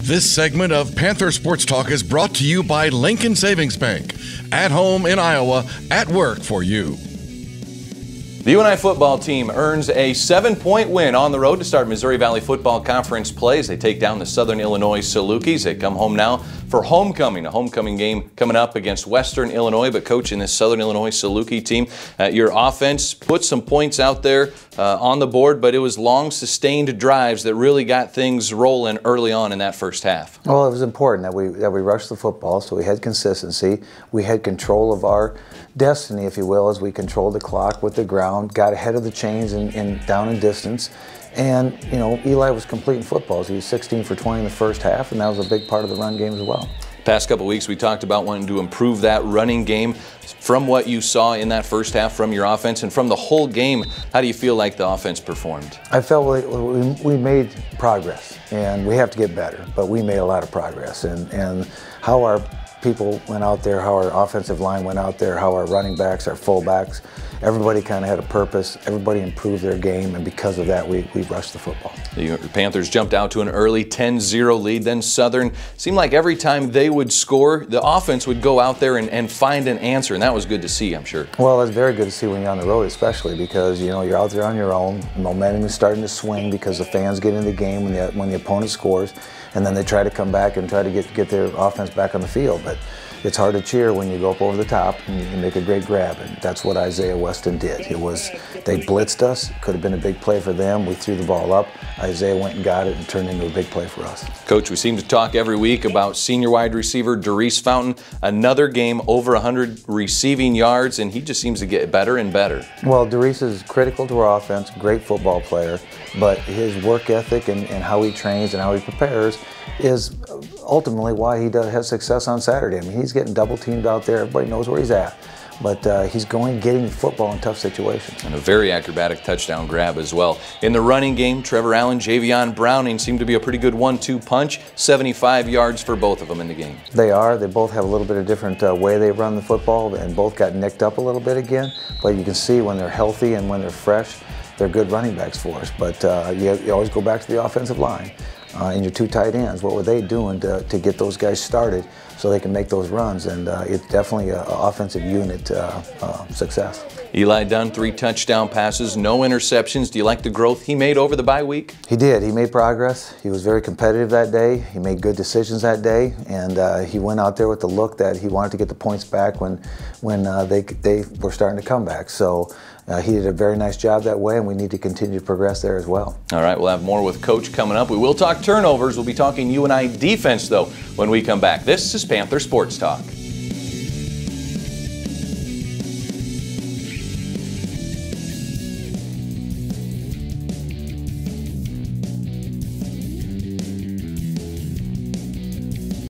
This segment of Panther Sports Talk is brought to you by Lincoln Savings Bank. At home in Iowa, at work for you. The UNI football team earns a 7-point win on the road to start Missouri Valley Football Conference play as they take down the Southern Illinois Salukis. They come home now for homecoming, a homecoming game coming up against Western Illinois. But coach, in this Southern Illinois Saluki team, your offense put some points out there on the board, but it was long sustained drives that really got things rolling early on in that first half. Well, it was important that we rushed the football, so we had consistency. We had control of our destiny, if you will, as we controlled the clock with the ground, got ahead of the chains and down in distance. And, you know, Eli was completing footballs. He was 16 for 20 in the first half, and that was a big part of the run game as well. Past couple weeks, we talked about wanting to improve that running game. From what you saw in that first half from your offense and from the whole game, how do you feel like the offense performed? I felt like we made progress, and we have to get better, but we made a lot of progress. And how our people went out there, how our offensive line went out there, how our running backs, our fullbacks, everybody kind of had a purpose. Everybody improved their game, and because of that, we rushed the football. The Panthers jumped out to an early 10-0 lead. Then Southern seemed like every time they would score, the offense would go out there and find an answer, and that was good to see, I'm sure. Well, it's very good to see when you're on the road, especially because, you know, you're out there on your own. Momentum is starting to swing because the fans get in the game when the opponent scores, and then they try to come back and try to get their offense back on the field. But it's hard to cheer when you go up over the top and you make a great grab, and that's what Isaiah Weston did. They blitzed us. Could have been a big play for them. We threw the ball up. Isaiah went and got it and turned into a big play for us. Coach, we seem to talk every week about senior wide receiver Derice Fountain. Another game over 100 receiving yards, and he just seems to get better and better. Well, Derice is critical to our offense, great football player, but his work ethic and how he trains and how he prepares is ultimately why he has success on Saturday. I mean, he's getting double teamed out there. Everybody knows where he's at. But he's getting football in tough situations. And a very acrobatic touchdown grab as well. In the running game, Trevor Allen, Javion Browning seemed to be a pretty good 1-2 punch. 75 yards for both of them in the game. They are. They both have a little bit of different way they run the football, and both got nicked up a little bit again. But you can see when they're healthy and when they're fresh, they're good running backs for us. But you always go back to the offensive line. And your two tight ends, what were they doing to get those guys started so they can make those runs? And it's definitely an offensive unit success. Eli Dunn, 3 touchdown passes, no interceptions. Do you like the growth he made over the bye week? He did. He made progress. He was very competitive that day. He made good decisions that day, and he went out there with the look that he wanted to get the points back when they were starting to come back. So he did a very nice job that way, and we need to continue to progress there as well. All right, we'll have more with Coach coming up. We will talk turnovers. We'll be talking UNI defense, though, when we come back. This is Panther Sports Talk.